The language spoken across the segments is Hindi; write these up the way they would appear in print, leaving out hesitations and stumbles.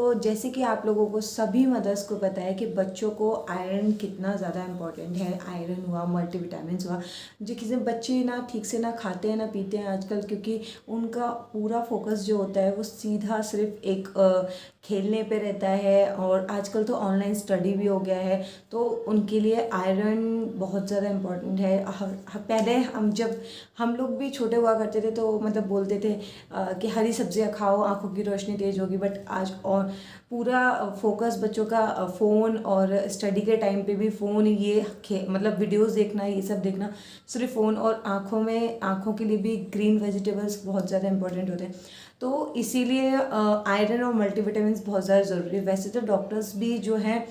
तो जैसे कि आप लोगों को सभी मदर्स को पता है कि बच्चों को आयरन कितना ज़्यादा इम्पोर्टेंट है। आयरन हुआ, मल्टीविटामिन्स हुआ, जो किसी बच्चे ना ठीक से ना खाते हैं ना पीते हैं आजकल, क्योंकि उनका पूरा फोकस जो होता है वो सीधा सिर्फ एक खेलने पे रहता है। और आजकल तो ऑनलाइन स्टडी भी हो गया है, तो उनके लिए आयरन बहुत ज़्यादा इम्पोर्टेंट है। पहले जब हम लोग भी छोटे हुआ करते थे तो मतलब बोलते थे कि हरी सब्जियां खाओ, आंखों की रोशनी तेज होगी। बट आज और पूरा फोकस बच्चों का फ़ोन, और स्टडी के टाइम पे भी फ़ोन, ये मतलब वीडियोस देखना, ये सब देखना, सिर्फ फ़ोन। और आँखों के लिए भी ग्रीन वेजिटेबल्स बहुत ज़्यादा इंपॉर्टेंट होते हैं। तो इसीलिए आयरन और मल्टीविटामिन्स बहुत ज़्यादा ज़रूरी है। वैसे तो डॉक्टर्स भी जो हैं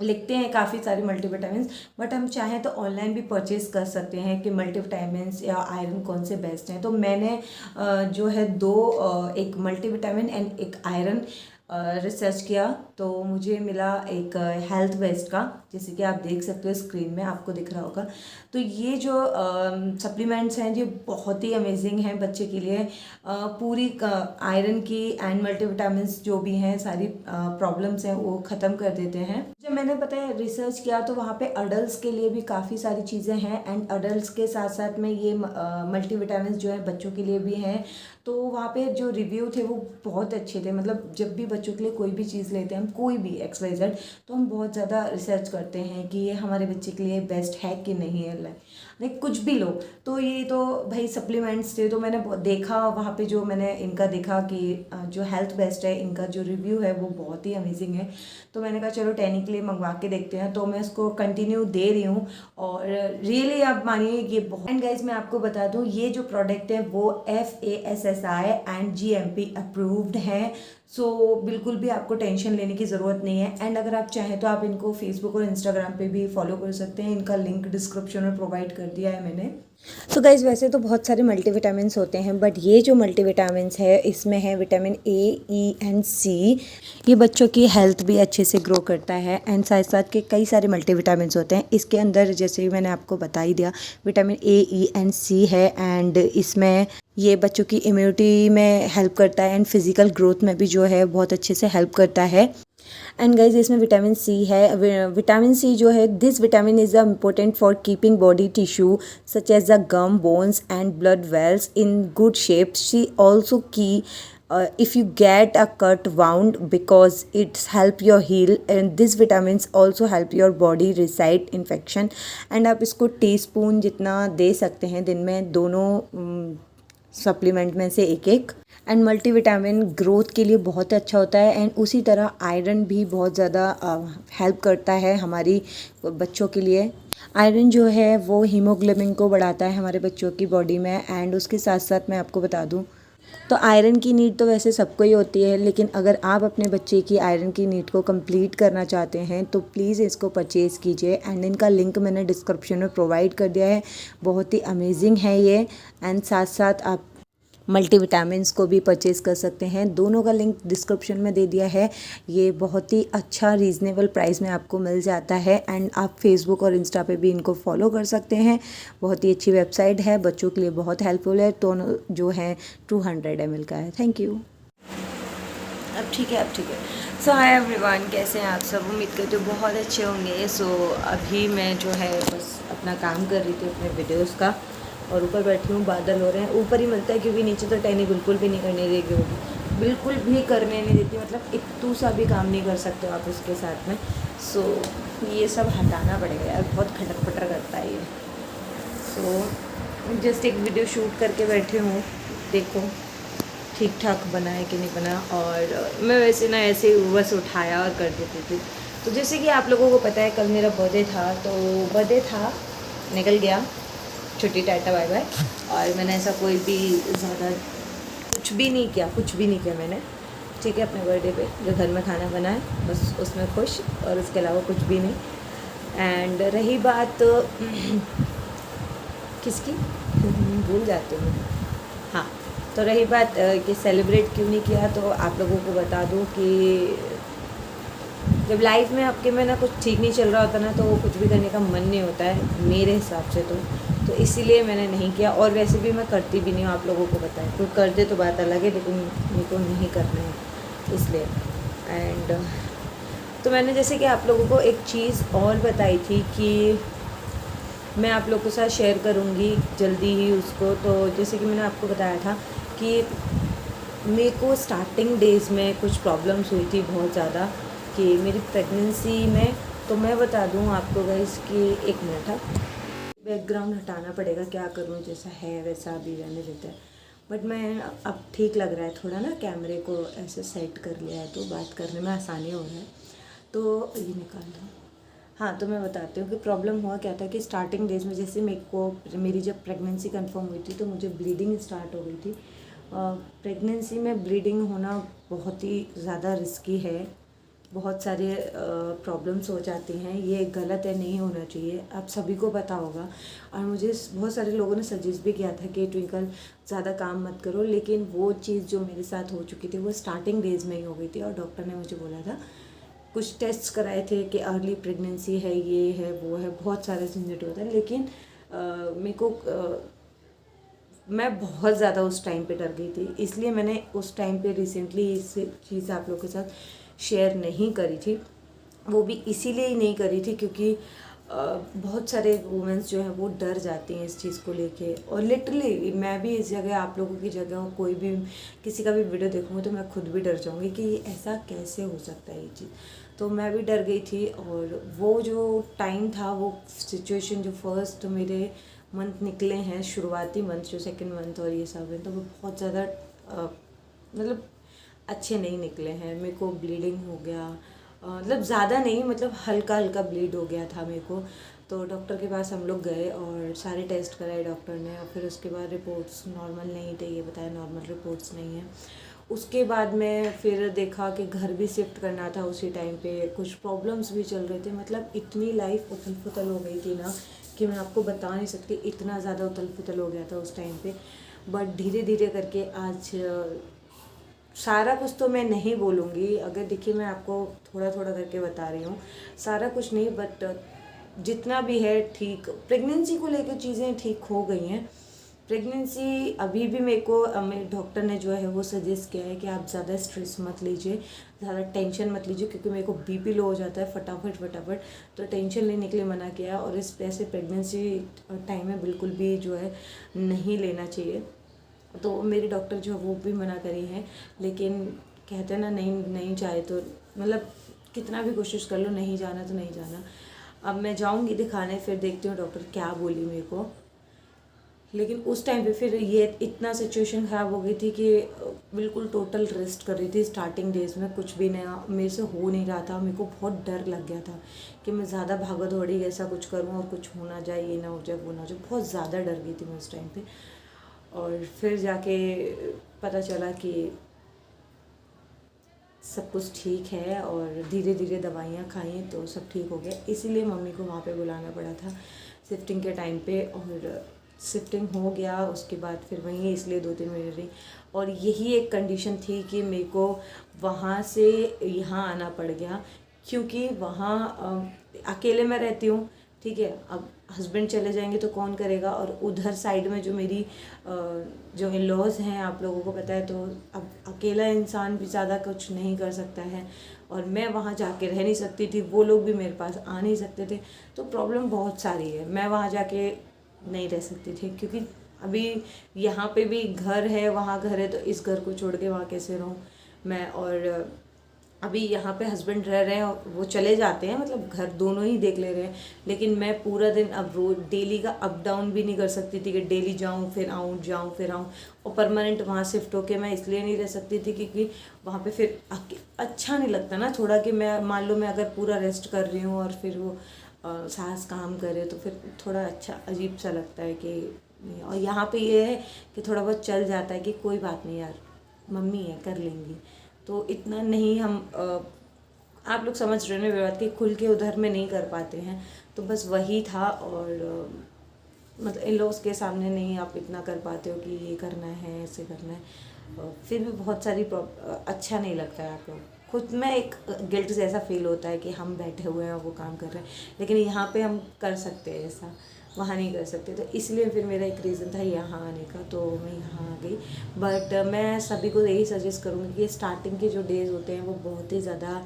लिखते हैं काफ़ी सारे मल्टीविटामिन्स, बट हम चाहें तो ऑनलाइन भी परचेज़ कर सकते हैं कि मल्टीविटामिन्स या आयरन कौन से बेस्ट हैं। तो मैंने जो है एक मल्टीविटामिन एंड एक आयरन रिसर्च किया, तो मुझे मिला एक हेल्थ वेस्ट का, जैसे कि आप देख सकते हो स्क्रीन में आपको दिख रहा होगा। तो ये जो सप्लीमेंट्स हैं ये बहुत ही अमेजिंग हैं बच्चे के लिए। पूरी आयरन की एंड मल्टीविटामिन्स जो भी हैं, सारी प्रॉब्लम्स हैं वो ख़त्म कर देते हैं। जब मैंने पता है रिसर्च किया तो वहाँ पे अडल्ट्स के लिए भी काफ़ी सारी चीज़ें हैं, एंड अडल्ट्स के साथ साथ में ये मल्टीविटामिन्स जो है बच्चों के लिए भी हैं। तो वहाँ पे जो रिव्यू थे वो बहुत अच्छे थे। मतलब जब भी बच्चों के लिए कोई भी चीज़ लेते हैं हम, कोई भी XYZ, तो हम बहुत ज़्यादा रिसर्च करते हैं कि ये हमारे बच्चे के लिए बेस्ट है कि नहीं है। लाइक कुछ भी लो, तो ये तो भाई सप्लीमेंट्स थे, तो मैंने देखा वहाँ पे, जो मैंने इनका देखा कि जो हेल्थ बेस्ट है, इनका जो रिव्यू है वो बहुत ही अमेजिंग है। तो मैंने कहा चलो टैनी के लिए मंगवा के देखते हैं। तो मैं इसको कंटिन्यू दे रही हूँ, और रियली आप मानिए ये बहुत। एंड गाइज मैं आपको बता दूँ, ये जो प्रोडक्ट है वो FASSI एंड GMP अप्रूव्ड है। सो बिल्कुल भी आपको टेंशन लेने की ज़रूरत नहीं है। एंड अगर आप चाहें तो आप इनको फेसबुक और इंस्टाग्राम पे भी फॉलो कर सकते हैं। इनका लिंक डिस्क्रिप्शन में प्रोवाइड कर दिया है मैंने। तो गाइज़ वैसे तो बहुत सारे मल्टीविटामिन्स होते हैं, बट ये जो मल्टीविटामिन्स है इसमें है vitamin A, E and C। ये बच्चों की हेल्थ भी अच्छे से ग्रो करता है। एंड साथ साथ के कई सारे मल्टीविटामिन्स होते हैं इसके अंदर, जैसे मैंने आपको बता ही दिया, vitamin A, E and C है। एंड इसमें ये बच्चों की इम्यूनिटी में हेल्प करता है, एंड फिजिकल ग्रोथ में भी जो है बहुत अच्छे से हेल्प करता है। एंड गाइज इसमें विटामिन C है। विटामिन C जो है, this vitamin is important for keeping body tissue such as the gum, bones and blood vessels in good shape. She also की if you get a cut wound because it's help your heal, and these vitamins also help your body resist infection। and आप इसको टीस्पून जितना दे सकते हैं दिन में, दोनों सप्लीमेंट में से एक एक। एंड मल्टीविटामिन ग्रोथ के लिए बहुत अच्छा होता है, एंड उसी तरह आयरन भी बहुत ज़्यादा हेल्प करता है हमारी बच्चों के लिए। आयरन जो है वो हीमोग्लोबिन को बढ़ाता है हमारे बच्चों की बॉडी में। एंड उसके साथ साथ मैं आपको बता दूं, तो आयरन की नीड तो वैसे सबको ही होती है, लेकिन अगर आप अपने बच्चे की आयरन की नीड को कंप्लीट करना चाहते हैं तो प्लीज़ इसको परचेज़ कीजिए। एंड इनका लिंक मैंने डिस्क्रिप्शन में प्रोवाइड कर दिया है। बहुत ही अमेजिंग है ये। एंड साथ साथ आप मल्टीविटामिन्स को भी परचेज़ कर सकते हैं, दोनों का लिंक डिस्क्रिप्शन में दे दिया है। ये बहुत ही अच्छा रीज़नेबल प्राइस में आपको मिल जाता है। एंड आप फेसबुक और इंस्टा पे भी इनको फॉलो कर सकते हैं। बहुत ही अच्छी वेबसाइट है, बच्चों के लिए बहुत हेल्पफुल है। तो जो है 200 ml का है। Thank you. अब ठीक है। सो हाय एवरीवन, कैसे हैं आप सब? उम्मीद करते हो बहुत अच्छे होंगे। सो अभी मैं जो है बस अपना काम कर रही थी अपने वीडियोज़ का, और ऊपर बैठी हूँ, बादल हो रहे हैं। ऊपर ही मिलता है क्योंकि नीचे तो टैनी बिल्कुल भी नहीं करने देगी, होगी बिल्कुल भी करने नहीं देती। मतलब इतू सा भी काम नहीं कर सकते हो आप इसके साथ में। सो ये सब हटाना पड़ेगा यार, बहुत खटक पटर करता है ये। सो जस्ट एक वीडियो शूट करके बैठे हूँ, देखो ठीक ठाक बना है कि नहीं बना। और मैं वैसे ना ऐसे ही बस उठाया और कर देती थी। तो जैसे कि आप लोगों को पता है कल मेरा बर्थडे था, तो बर्थडे था, निकल गया, छुट्टी, टाटा बाय बाय। और मैंने ऐसा कोई भी ज़्यादा कुछ भी नहीं किया मैंने, ठीक है। अपने बर्थडे पे जो घर में खाना बनाए बस उसमें खुश, और उसके अलावा कुछ भी नहीं। एंड रही बात किसकी भूल जाती हूँ, हाँ, तो रही बात कि सेलिब्रेट क्यों नहीं किया, तो आप लोगों को बता दूँ कि जब लाइफ में आपके में ना कुछ ठीक नहीं चल रहा होता ना, तो वो कुछ भी करने का मन नहीं होता है मेरे हिसाब से तो इसीलिए मैंने नहीं किया। और वैसे भी मैं करती भी नहीं हूँ, आप लोगों को पता है। कोई कर दे तो बात अलग है, लेकिन मेरे को नहीं करना है इसलिए। एंड तो मैंने जैसे कि आप लोगों को एक चीज़ और बताई थी कि मैं आप लोगों के साथ शेयर करूँगी जल्दी ही उसको। तो जैसे कि मैंने आपको बताया था कि मेरे को स्टार्टिंग डेज़ में कुछ प्रॉब्लम्स हुई थी बहुत ज़्यादा कि मेरी प्रेगनेंसी में। तो मैं बता दूँ आपको गाइस कि एक मिनट है, बैकग्राउंड हटाना पड़ेगा, क्या करूँ, जैसा है वैसा अभी रहने देते हैं। बट मैं अब ठीक लग रहा है थोड़ा ना, कैमरे को ऐसे सेट कर लिया है तो बात करने में आसानी हो रहा है। तो ये निकाल दो। हाँ, तो मैं बताती हूँ कि प्रॉब्लम हुआ क्या था कि स्टार्टिंग डेज में जैसे मेरी जब प्रेगनेंसी कंफर्म हुई थी तो मुझे ब्लीडिंग स्टार्ट हो गई थी। प्रेगनेंसी में ब्लीडिंग होना बहुत ही ज़्यादा रिस्की है, बहुत सारे प्रॉब्लम्स हो जाती हैं, ये गलत है, नहीं होना चाहिए, आप सभी को पता होगा। और मुझे बहुत सारे लोगों ने सजेस्ट भी किया था कि ट्विंकल ज़्यादा काम मत करो, लेकिन वो चीज़ जो मेरे साथ हो चुकी थी वो स्टार्टिंग डेज में ही हो गई थी। और डॉक्टर ने मुझे बोला था, कुछ टेस्ट कराए थे कि अर्ली प्रेगनेंसी है, ये है, वो है, बहुत सारे झंझट होता है। लेकिन मेरे को मैं बहुत ज़्यादा उस टाइम पे डर गई थी, इसलिए मैंने उस टाइम पे रिसेंटली इस चीज़ आप लोगों के साथ शेयर नहीं करी थी। वो भी इसीलिए ही नहीं करी थी क्योंकि बहुत सारे वुमेंस जो हैं वो डर जाती हैं इस चीज़ को लेके। और लिटरली मैं भी इस जगह, आप लोगों की जगह, कोई भी किसी का भी वीडियो देखूँगी तो मैं खुद भी डर जाऊँगी कि ये ऐसा कैसे हो सकता है ये चीज़। तो मैं भी डर गई थी। और वो जो टाइम था, वो सिचुएशन, जो फर्स्ट मेरे मंथ निकले हैं, शुरुआती मंथ, जो सेकंड मंथ और ये सब है, तो वो बहुत ज़्यादा मतलब अच्छे नहीं निकले हैं। मेरे को ब्लीडिंग हो गया, मतलब ज़्यादा नहीं, मतलब हल्का हल्का ब्लीड हो गया था मेरे को। तो डॉक्टर के पास हम लोग गए और सारे टेस्ट कराए डॉक्टर ने, और फिर उसके बाद रिपोर्ट्स नॉर्मल नहीं थे, ये बताया नॉर्मल रिपोर्ट्स नहीं है। उसके बाद में फिर देखा कि घर भी शिफ्ट करना था उसी टाइम पे, कुछ प्रॉब्लम्स भी चल रहे थे, मतलब इतनी लाइफ उथल पुथल हो गई थी ना कि मैं आपको बता नहीं सकती, इतना ज़्यादा उथल पुथल हो गया था उस टाइम पे। बट धीरे धीरे करके आज सारा कुछ तो मैं नहीं बोलूँगी, अगर देखिए मैं आपको थोड़ा थोड़ा करके बता रही हूँ, सारा कुछ नहीं, बट जितना भी है ठीक। प्रेगनेंसी को लेकर चीज़ें ठीक हो गई हैं। प्रेगनेंसी अभी भी मेरे को मेरे डॉक्टर ने जो है वो सजेस्ट किया है कि आप ज़्यादा स्ट्रेस मत लीजिए, ज़्यादा टेंशन मत लीजिए, क्योंकि मेरे को बीपी लो हो जाता है फटाफट। तो टेंशन लेने के लिए मना किया है। और इस ऐसे प्रेगनेंसी टाइम में बिल्कुल भी जो है नहीं लेना चाहिए। तो मेरे डॉक्टर जो है वो भी मना करी हैं, लेकिन कहते हैं ना, नहीं चाहे तो मतलब कितना भी कोशिश कर लो, नहीं जाना तो नहीं जाना। अब मैं जाऊंगी दिखाने, फिर देखती हूँ डॉक्टर क्या बोली मेरे को। लेकिन उस टाइम पे फिर ये इतना सिचुएशन ख़राब हो गई थी कि बिल्कुल टोटल रेस्ट कर रही थी। स्टार्टिंग डेज में कुछ भी नया मेरे से हो नहीं रहा था, मेरे को बहुत डर लग गया था कि मैं ज़्यादा भागा दौड़ी ऐसा कुछ करूँ और कुछ हो ना जाए, ये ना हो जाए, वो ना हो जाए, बहुत ज़्यादा डर गई थी मैं उस टाइम पे। और फिर जाके पता चला कि सब कुछ ठीक है, और धीरे धीरे दवाइयाँ खाई तो सब ठीक हो गया। इसीलिए मम्मी को वहाँ पे बुलाना पड़ा था शिफ्टिंग के टाइम पे। और शिफ्टिंग हो गया, उसके बाद फिर वहीं इसलिए 2-3 महीने रही। और यही एक कंडीशन थी कि मेरे को वहाँ से यहाँ आना पड़ गया, क्योंकि वहाँ अकेले मैं रहती हूँ, ठीक है। अब हस्बैंड चले जाएंगे तो कौन करेगा, और उधर साइड में जो मेरी जो इन लॉज हैं, आप लोगों को पता है, तो अब अकेला इंसान भी ज़्यादा कुछ नहीं कर सकता है। और मैं वहाँ जाके रह नहीं सकती थी, वो लोग भी मेरे पास आ नहीं सकते थे। तो प्रॉब्लम बहुत सारी है, मैं वहाँ जाके नहीं रह सकती थी, क्योंकि अभी यहाँ पे भी घर है, वहाँ घर है, तो इस घर को छोड़ के वहाँ कैसे रहूँ मैं। और अभी यहाँ पे हस्बैंड रह रहे हैं, वो चले जाते हैं, मतलब घर दोनों ही देख ले रहे हैं, लेकिन मैं पूरा दिन अब रोज डेली का अप डाउन भी नहीं कर सकती थी कि डेली जाऊँ फिर आऊँ, जाऊँ फिर आऊँ। और परमानेंट वहाँ शिफ्ट होके मैं इसलिए नहीं रह सकती थी क्योंकि वहाँ पे फिर अच्छा नहीं लगता ना थोड़ा, कि मैं मान लो मैं अगर पूरा रेस्ट कर रही हूँ और फिर वो सास काम करे तो फिर थोड़ा अच्छा अजीब सा लगता है कि नहीं। और यहाँ पे ये है कि थोड़ा बहुत चल जाता है कि कोई बात नहीं यार, मम्मी है, कर लेंगी। तो इतना नहीं हम आप लोग समझ रहे हो ना मेरी बात, कि खुल के उधर में नहीं कर पाते हैं। तो बस वही था। और मतलब इन लोग के सामने नहीं आप इतना कर पाते हो कि ये करना है, ऐसे करना है। फिर भी बहुत सारी अच्छा नहीं लगता है। आप लोग खुद में एक गिल्ट जैसा फील होता है कि हम बैठे हुए हैं और वो काम कर रहे हैं, लेकिन यहाँ पे हम कर सकते हैं ऐसा। वहाँ नहीं कर सकते, तो इसलिए फिर मेरा एक रीज़न था यहाँ आने का, तो मैं यहाँ आ गई। बट मैं सभी को यही सजेस्ट करूँगी कि स्टार्टिंग के जो डेज़ होते हैं वो बहुत ही ज़्यादा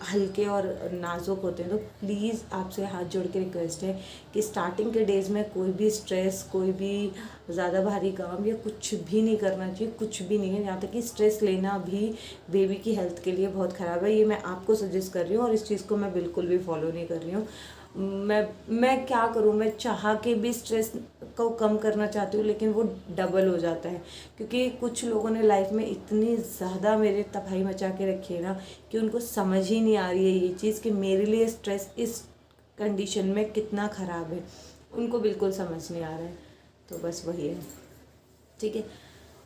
हल्के और नाजुक होते हैं, तो प्लीज़ आपसे हाथ जोड़ के रिक्वेस्ट है कि स्टार्टिंग के डेज़ में कोई भी स्ट्रेस, कोई भी ज़्यादा भारी काम या कुछ भी नहीं करना चाहिए, कुछ भी नहीं है। यहाँ तक कि स्ट्रेस लेना भी बेबी की हेल्थ के लिए बहुत ख़राब है। ये मैं आपको सजेस्ट कर रही हूँ और इस चीज़ को मैं बिल्कुल भी फॉलो नहीं कर रही हूँ। मैं क्या करूँ, मैं चाह के भी स्ट्रेस को कम करना चाहती हूँ लेकिन वो डबल हो जाता है, क्योंकि कुछ लोगों ने लाइफ में इतनी ज़्यादा मेरे तबाही मचा के रखी है ना कि उनको समझ ही नहीं आ रही है ये चीज़ कि मेरे लिए स्ट्रेस इस कंडीशन में कितना ख़राब है, उनको बिल्कुल समझ नहीं आ रहा है। तो बस वही है, ठीक है।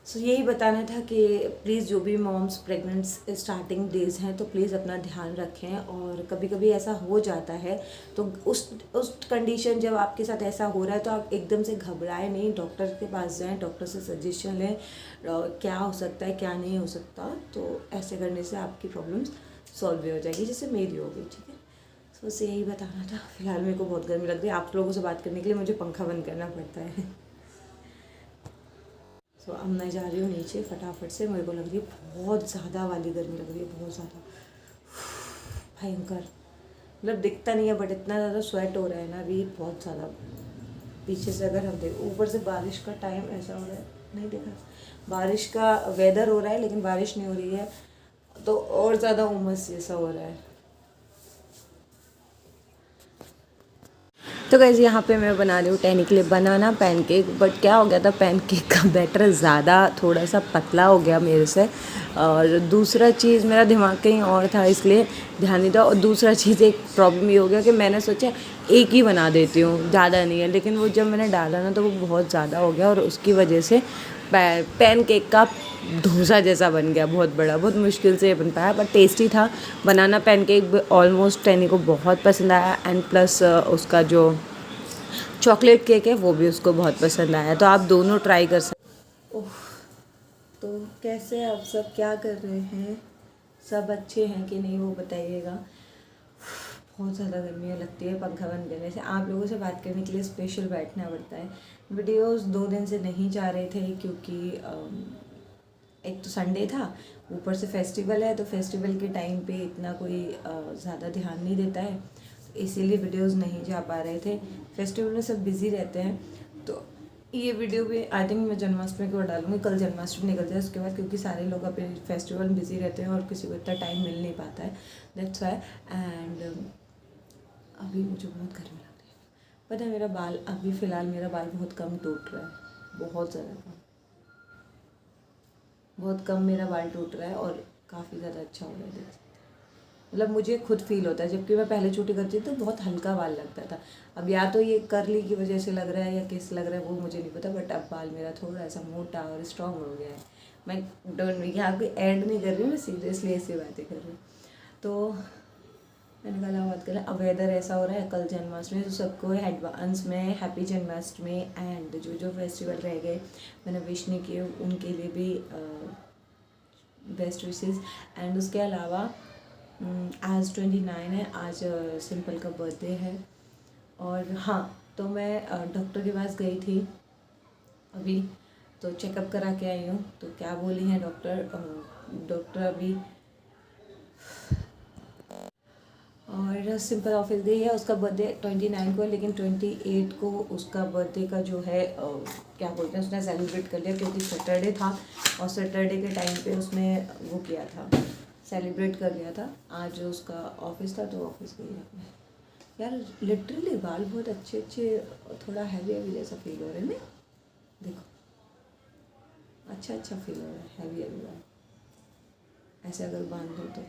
सो यही बताना था कि प्लीज़ जो भी मॉम्स प्रेग्नेंट स्टार्टिंग डेज़ हैं तो प्लीज़ अपना ध्यान रखें। और कभी कभी ऐसा हो जाता है तो उस कंडीशन जब आपके साथ ऐसा हो रहा है तो आप एकदम से घबराएं नहीं, डॉक्टर के पास जाएं, डॉक्टर से सजेशन लें क्या हो सकता है क्या नहीं हो सकता। तो ऐसे करने से आपकी प्रॉब्लम्स सॉल्व भी हो जाएगी, जैसे मेरी हो गई, ठीक है। सो बस यही बताना था। फिलहाल मेरे को बहुत गर्मी लग रही है, आप लोगों से बात करने के लिए मुझे पंखा बंद करना पड़ता है। तो अब मैं जा रही हूँ नीचे फटाफट से, मेरे को लग रही है बहुत ज़्यादा वाली गर्मी लग रही है, बहुत ज़्यादा भयंकर। मतलब दिखता नहीं है बट इतना ज़्यादा स्वेट हो रहा है ना अभी, बहुत ज़्यादा। पीछे से अगर हम देखें, ऊपर से बारिश का टाइम ऐसा हो रहा है, नहीं देखा, बारिश का वेदर हो रहा है लेकिन बारिश नहीं हो रही है, तो और ज़्यादा उमस जैसा हो रहा है। तो गाइस यहाँ पे मैं बना रही हूँ टैनी के लिए बनाना पैनकेक। बट क्या हो गया था, पैनकेक का बैटर ज़्यादा थोड़ा सा पतला हो गया मेरे से, और दूसरा चीज़ मेरा दिमाग कहीं और था इसलिए ध्यान नहीं था। और दूसरा चीज़ एक प्रॉब्लम ये हो गया कि मैंने सोचा एक ही बना देती हूँ, ज़्यादा नहीं है, लेकिन वो जब मैंने डाला ना तो वो बहुत ज़्यादा हो गया और उसकी वजह से पैनकेक का डोसा जैसा बन गया, बहुत बड़ा, बहुत मुश्किल से बन पाया, बट टेस्टी था। बनाना पैनकेक ऑलमोस्ट टैनी को बहुत पसंद आया, एंड प्लस उसका जो चॉकलेट केक है वो भी उसको बहुत पसंद आया। तो आप दोनों ट्राई कर सकते। ओह, तो कैसे आप सब क्या कर रहे हैं, सब अच्छे हैं कि नहीं वो बताइएगा। बहुत ज़्यादा गर्मी लगती है पंखा बंद करने से। आप लोगों से बात करने के लिए स्पेशल बैठना पड़ता है। वीडियोस 2 दिन से नहीं जा रहे थे क्योंकि एक तो संडे था, ऊपर से फेस्टिवल है, तो फेस्टिवल के टाइम पे इतना कोई ज़्यादा ध्यान नहीं देता है, इसीलिए वीडियोस नहीं जा पा रहे थे। फेस्टिवल में सब बिज़ी रहते हैं, तो ये वीडियो भी आई थिंक मैं जन्माष्टमी को डालूंगी। कल जन्माष्टमी निकल जाए उसके बाद, क्योंकि सारे लोग अपने फेस्टिवल में बिज़ी रहते हैं और किसी को इतना टाइम मिल नहीं पाता है, दैट्स वाई। एंड अभी मुझे बहुत गर्मी लग रही है। पता है मेरा बाल अभी फ़िलहाल मेरा बाल बहुत कम टूट रहा है, बहुत ज़्यादा कम, बहुत कम मेरा बाल टूट रहा है और काफ़ी ज़्यादा अच्छा हो रहा है, देख सकते हैं। मतलब मुझे खुद फील होता है, जबकि मैं पहले छोटी करती थी तो बहुत हल्का बाल लगता था। अब या तो ये करली की वजह से लग रहा है या किस लग रहा है वो मुझे नहीं पता, बट अब बाल मेरा थोड़ा सा मोटा और स्ट्रॉन्ग हो गया है। मैं डोंट यहाँ कोई एंड नहीं कर रही हूँ, मैं सीरियसली ऐसी बातें कर रही हूँ। तो मैंने कहा बात करें, अब वेदर ऐसा हो रहा है, कल जन्माष्टमी, तो सबको एडवांस में हैप्पी जन्माष्टमी। एंड जो जो फेस्टिवल रह गए मैंने विश नहीं किए उनके लिए भी बेस्ट विशेज़। एंड उसके अलावा आज 29 है, आज सिंपल का बर्थडे है। और हाँ, तो मैं डॉक्टर के पास गई थी अभी, तो चेकअप करा के आई हूँ। तो क्या बोली हैं डॉक्टर अभी, और सिंपल ऑफिस गई है। उसका बर्थडे 29 को है, लेकिन 28 को उसका बर्थडे का जो है क्या बोलते हैं, उसने सेलिब्रेट कर लिया, क्योंकि सैटरडे था और सैटरडे के टाइम पे उसने वो किया था, सेलिब्रेट कर लिया था। आज उसका ऑफिस था तो ऑफिस गई है। यार लिटरली बाल बहुत अच्छे अच्छे, थोड़ा हैवी हैवी जैसा फील हो रहा है ना, देखो अच्छा अच्छा फील हो रहा है, हैवी हैवी बाल ऐसे अगर बांध दो तो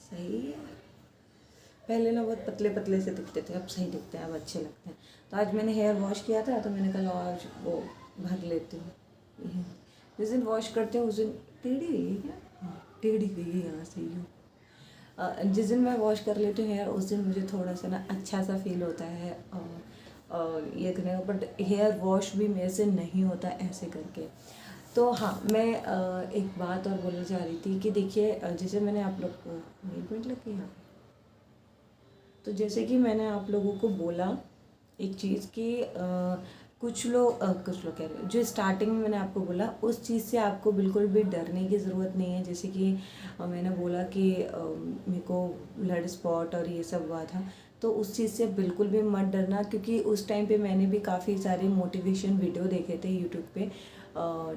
सही है। पहले ना बहुत पतले पतले से दिखते थे, अब सही दिखते हैं, अब अच्छे लगते हैं। तो आज मैंने हेयर वॉश किया था, तो मैंने कहा आज वो भर लेती हूँ। जिस दिन वॉश करते हैं उस दिन टेढ़ी गई है क्या, हाँ टेढ़ी गई है यहाँ से यूँ। जिस दिन मैं वॉश कर लेती हूँ हेयर उस दिन मुझे थोड़ा सा ना अच्छा सा फील होता है और ये करने का, बट हेयर वॉश भी मेरे से नहीं होता ऐसे करके। तो हाँ, मैं एक बात और बोलना चाह रही थी कि देखिए, जैसे मैंने आप लोग को 1 मिनट लग गया, तो जैसे कि मैंने आप लोगों को बोला एक चीज़ कि कुछ लोग कह रहे हैं, जो स्टार्टिंग में मैंने आपको बोला उस चीज़ से आपको बिल्कुल भी डरने की ज़रूरत नहीं है। जैसे कि मैंने बोला कि मेरे को ब्लड स्पॉट और ये सब हुआ था, तो उस चीज़ से बिल्कुल भी मत डरना, क्योंकि उस टाइम पे मैंने भी काफ़ी सारे मोटिवेशन वीडियो देखे थे यूट्यूब पे,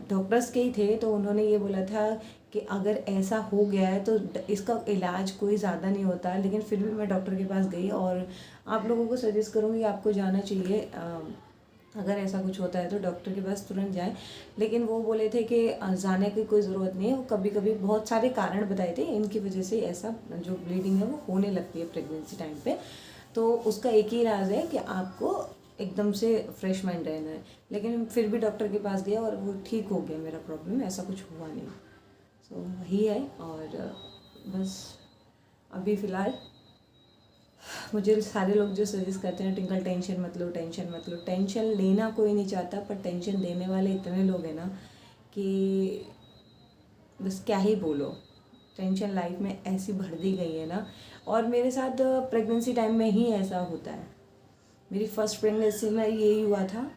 डॉक्टर्स के ही थे। तो उन्होंने ये बोला था कि अगर ऐसा हो गया है तो इसका इलाज कोई ज़्यादा नहीं होता, लेकिन फिर भी मैं डॉक्टर के पास गई और आप लोगों को सजेस्ट करूँगी आपको जाना चाहिए। अगर ऐसा कुछ होता है तो डॉक्टर के पास तुरंत जाएं। लेकिन वो बोले थे कि जाने की कोई ज़रूरत नहीं है, वो कभी कभी बहुत सारे कारण बताए थे इनकी वजह से ऐसा जो ब्लीडिंग है वो होने लगती है प्रेगनेंसी टाइम पे। तो उसका एक ही इलाज है कि आपको एकदम से फ्रेश माइंड रहना है। लेकिन फिर भी डॉक्टर के पास गया और वो ठीक हो गया मेरा प्रॉब्लम, ऐसा कुछ हुआ नहीं। सो वही है। और बस अभी फ़िलहाल मुझे सारे लोग जो सजेस्ट करते हैं ट्विंकल टेंशन मत लो, टेंशन मत लो, टेंशन लेना कोई नहीं चाहता, पर टेंशन देने वाले इतने लोग हैं ना कि बस क्या ही बोलो। टेंशन लाइफ में ऐसी भर दी गई है ना। और मेरे साथ प्रेगनेंसी टाइम में ही ऐसा होता है। मेरी फर्स्ट प्रेगनेंसी में यही हुआ था,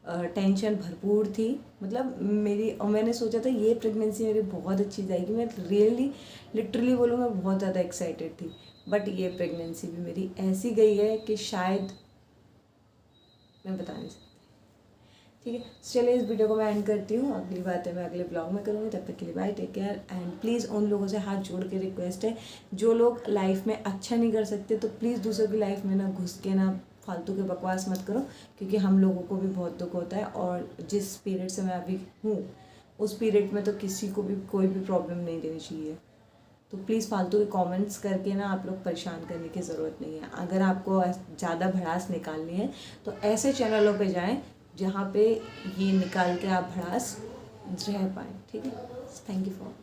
टेंशन भरपूर थी। मतलब मैंने सोचा था ये प्रेगनेंसी मेरी बहुत अच्छी जाएगी, मैं लिटरली बोलूँ मैं बहुत ज़्यादा एक्साइटेड थी। बट ये प्रेगनेंसी भी मेरी ऐसी गई है कि शायद मैं बता नहीं सकती। ठीक है, चलिए इस वीडियो को मैं एंड करती हूँ। अगली बातें मैं अगले ब्लॉग में करूँगी। तब तक के लिए bye, take care. And please उन लोगों से हाथ जोड़ के रिक्वेस्ट है जो लोग लाइफ में अच्छा नहीं कर सकते, तो प्लीज़ दूसरों की लाइफ में ना घुस के ना फालतू के बकवास मत करो, क्योंकि हम लोगों को भी बहुत दुख होता है। और जिस पीरियड से मैं अभी हूँ उस पीरियड में तो किसी को भी कोई भी प्रॉब्लम नहीं देनी चाहिए। तो प्लीज़ फालतू के कमेंट्स करके ना आप लोग परेशान करने की ज़रूरत नहीं है। अगर आपको ज़्यादा भड़ास निकालनी है तो ऐसे चैनलों पे जाएं जहाँ पे ये निकाल के आप भड़ास रह पाएँ। ठीक है, थैंक यू फॉर